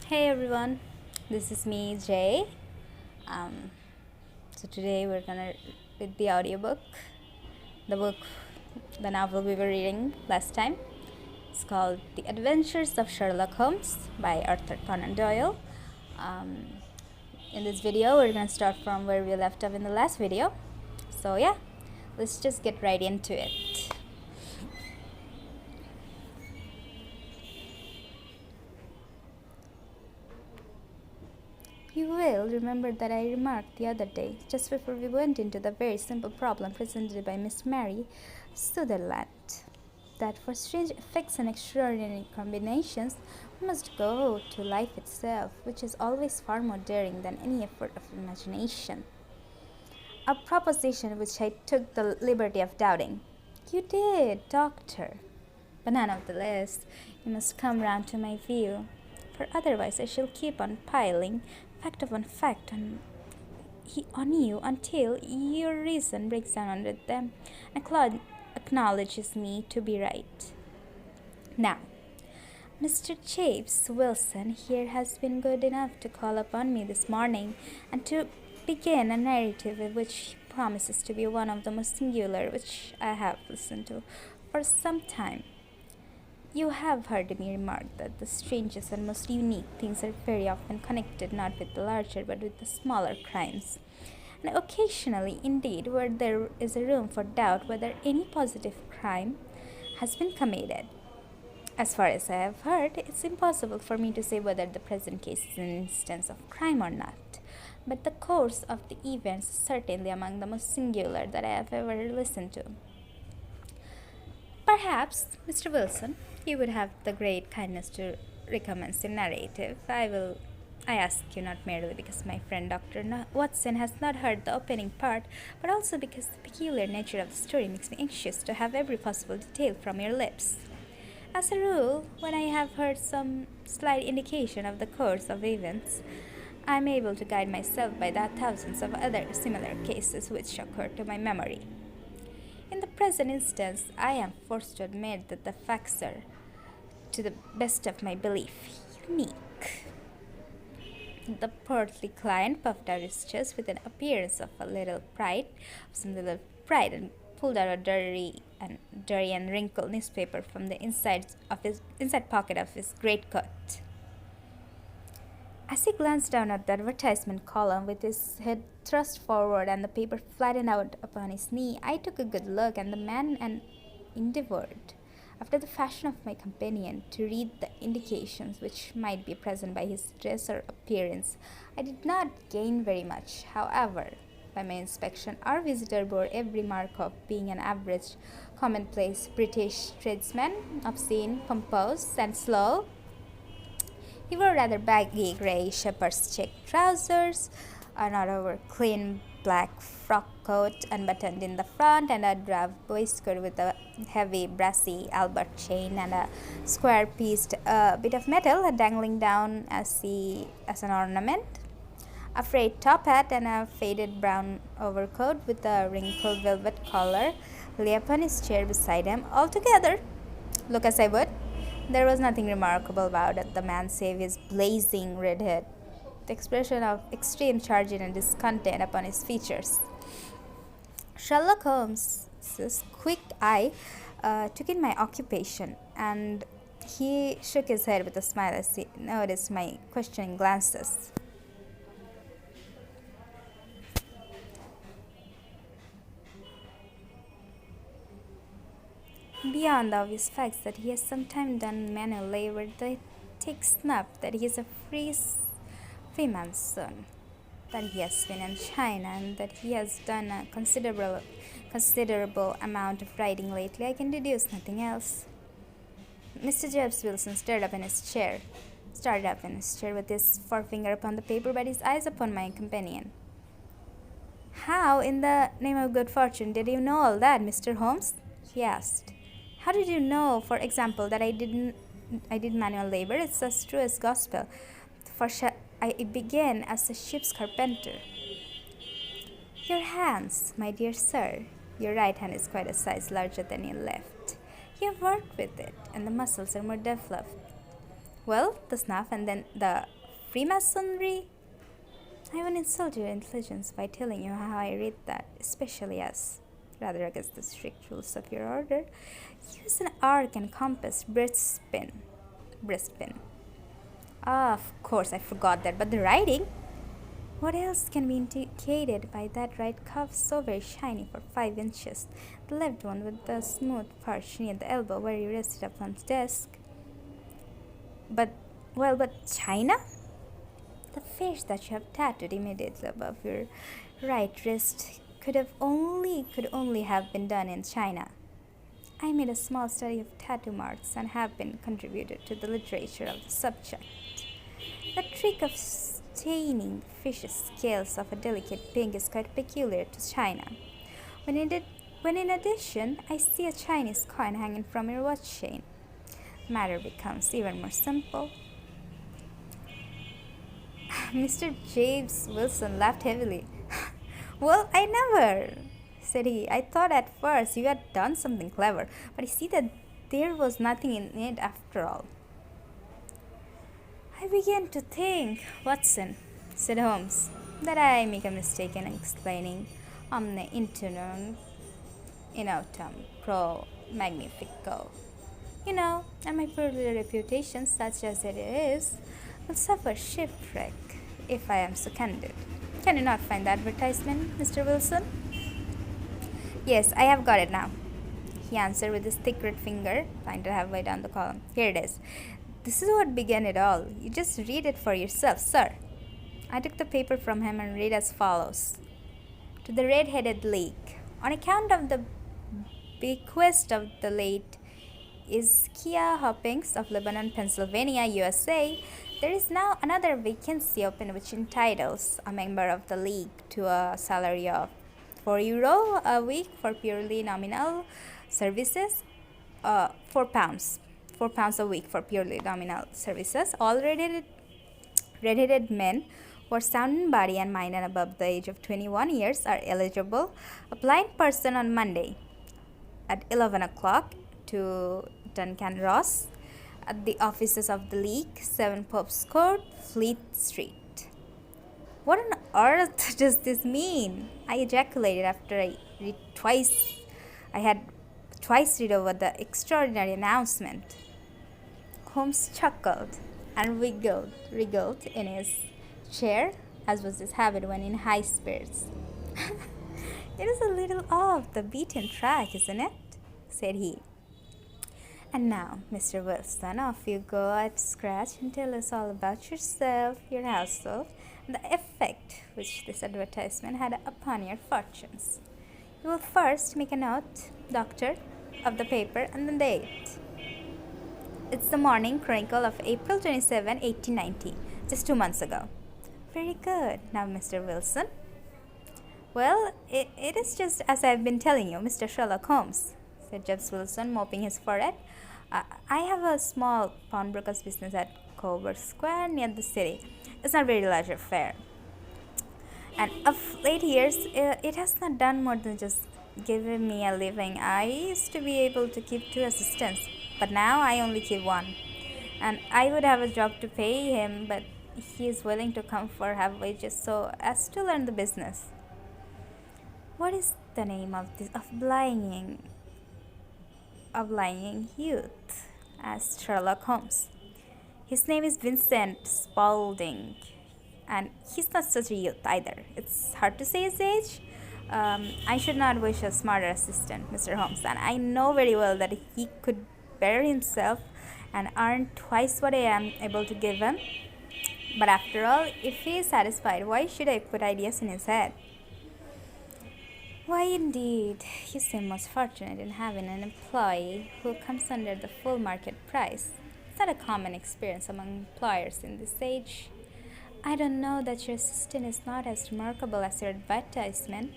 Hey everyone, this is me, Jay. Um, so today we're gonna read the audiobook, the book, the novel we were reading last time. It's called The Adventures of Sherlock Holmes by Arthur Conan Doyle. Um, in this video, we're gonna start from where we left off in the last video. So yeah, let's just get right into it. You will remember that I remarked the other day, just before we went into the very simple problem presented by Miss Mary Sutherland, that for strange effects and extraordinary combinations, we must go to life itself, which is always far more daring than any effort of imagination. A proposition which I took the liberty of doubting. You did, doctor. But none of the less, you must come round to my view, for otherwise I shall keep on piling fact upon fact on you until your reason breaks down under them and acknowledges me to be right. Now, Mr. Chapes Wilson here has been good enough to call upon me this morning and to begin a narrative which promises to be one of the most singular which I have listened to for some time. You have heard me remark that the strangest and most unique things are very often connected not with the larger but with the smaller crimes, and occasionally, indeed, where there is a room for doubt whether any positive crime has been committed. As far as I have heard, it's impossible for me to say whether the present case is an instance of crime or not, but the course of the events is certainly among the most singular that I have ever listened to. Perhaps, Mr. Wilson, you would have the great kindness to recommence the narrative. I ask you not merely because my friend Dr. Watson has not heard the opening part, but also because the peculiar nature of the story makes me anxious to have every possible detail from your lips. As a rule, when I have heard some slight indication of the course of events, I am able to guide myself by the thousands of other similar cases which occur to my memory. In the present instance, I am forced to admit that the facts are, to the best of my belief, unique. The portly client puffed out his chest with an appearance of some little pride, and pulled out a dirty and wrinkled newspaper from the inside pocket of his greatcoat. As he glanced down at the advertisement column with his head thrust forward and the paper flattened out upon his knee, I took a good look at the man and endeavored, after the fashion of my companion, to read the indications which might be present by his dress or appearance. I did not gain very much, however. By my inspection, our visitor bore every mark of being an average, commonplace British tradesman, obscene, pompous, and slow. He wore rather baggy grey shepherd's check trousers, not over clean black frock coat unbuttoned in the front, and a drab waistcoat with a heavy brassy Albert chain and a square-pieced bit of metal dangling down as an ornament. A frayed top hat and a faded brown overcoat with a wrinkled velvet collar lay upon his chair beside him. Altogether, look as I would, there was nothing remarkable about the man save his blazing red head, the expression of extreme chagrin and discontent upon his features. Sherlock Holmes's quick eye took in my occupation, and he shook his head with a smile as he noticed my questioning glances. Beyond the obvious facts that he has sometimes done manual labor, they take snuff that he is a Freemason, that he has been in China, and that he has done a considerable amount of writing lately, I can deduce nothing else. Mr. Jeffs Wilson started up in his chair with his forefinger upon the paper, but his eyes upon my companion. How, in the name of good fortune, did you know all that, Mr. Holmes? He asked. How did you know, for example, that I did manual labor? It's as true as gospel. For I began as a ship's carpenter. Your hands, my dear sir. Your right hand is quite a size larger than your left. You have worked with it, and the muscles are more developed. Well, the snuff and then the Freemasonry. I won't insult your intelligence by telling you how I read that, especially as, rather against the strict rules of your order, use an arc and compass breastpin. Breastpin. Ah, of course, I forgot that, but the writing? What else can be indicated by that right cuff so very shiny for 5 inches? The left one with the smooth parch near the elbow where you rested upon the desk. But, well, but China? The face that you have tattooed immediately above your right wrist could only have been done in China. I made a small study of tattoo marks and have been contributed to the literature of the subject. The trick of staining fish's scales of a delicate pink is quite peculiar to China. When in addition I see a Chinese coin hanging from your watch chain, matter becomes even more simple. Mr. James Wilson laughed heavily. Well, I never, said he. I thought at first you had done something clever, but I see that there was nothing in it after all. I began to think, Watson, said Holmes, that I make a mistake in explaining omne internum in autem pro magnifico. And my peculiar reputation, such as it is, will suffer shipwreck if I am so candid. Can you not find the advertisement, Mr. Wilson? Yes, I have got it now, he answered with his thick red finger, pointed halfway down the column. Here it is. This is what began it all. You just read it for yourself, sir. I took the paper from him and read as follows. To the red-headed League. On account of the bequest of the late Iskia Hoppings of Lebanon, Pennsylvania, USA, there is now another vacancy open which entitles a member of the League to a salary of €4 a week for purely nominal services, £4 a week for purely nominal services. All red-headed men who are sound in body and mind and above the age of 21 years are eligible. A blind person on Monday at 11 o'clock to Duncan Ross at the offices of the League, 7 Pope's Court, Fleet Street. What on earth does this mean? I ejaculated after I had twice read over the extraordinary announcement. Holmes chuckled and wriggled in his chair, as was his habit when in high spirits. It is a little off the beaten track, isn't it? Said he. And now, Mr. Wilson, off you go at scratch and tell us all about yourself, your household, and the effect which this advertisement had upon your fortunes. You will first make a note, Doctor, of the paper and the date. It's the Morning Chronicle of April 27, 1890, just 2 months ago. Very good. Now, Mr. Wilson. Well, it is just as I have been telling you, Mr. Sherlock Holmes, said James Wilson, mopping his forehead. I have a small pawnbroker's business at Coburg Square near the city. It's not a very large affair. And of late years, it has not done more than just giving me a living. I used to be able to keep 2 assistants, but now I only keep 1. And I would have a job to pay him, but he is willing to come for half wages so as to learn the business. What is the name of this obliging youth? Asked Sherlock Holmes. His name is Vincent Spaulding, and he's not such a youth either. It's hard to say his age. I should not wish a smarter assistant, Mr. Holmes, and I know very well that he could better himself and earn twice what I am able to give him. But after all, if he is satisfied, why should I put ideas in his head? Why, indeed, you seem most fortunate in having an employee who comes under the full market price. It's not a common experience among employers in this age. I don't know that your assistant is not as remarkable as your advertisement.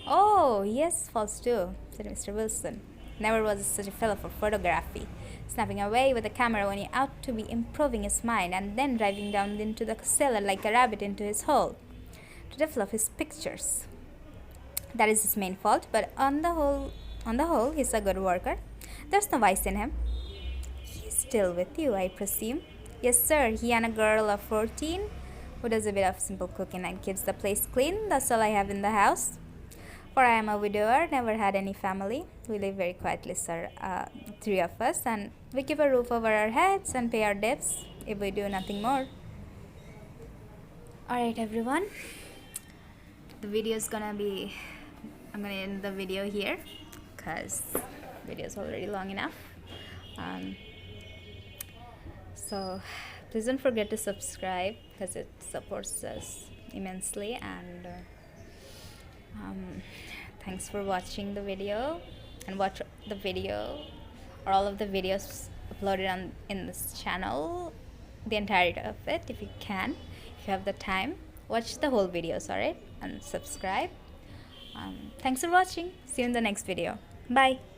Oh, yes, false too, said Mr. Wilson. Never was such a fellow for photography, snapping away with the camera when he ought to be improving his mind, and then driving down into the cellar like a rabbit into his hole to develop his pictures. That is his main fault, but on the whole, he's a good worker. There's no vice in him. He Still with you, I presume? Yes, sir. He and a girl of 14 who does a bit of simple cooking and keeps the place clean. That's all I have in the house. For I am a widower, never had any family. We live very quietly, sir. Three of us, and we keep a roof over our heads and pay our debts if we do nothing more. Alright, everyone. The video is gonna be. I'm gonna end the video here because video is already long enough. So please don't forget to subscribe because it supports us immensely, and thanks for watching the video, and watch the video or all of the videos uploaded in this channel, the entirety of it if you can. If you have the time, watch the whole videos, alright, and subscribe. Thanks for watching. See you in the next video. Bye.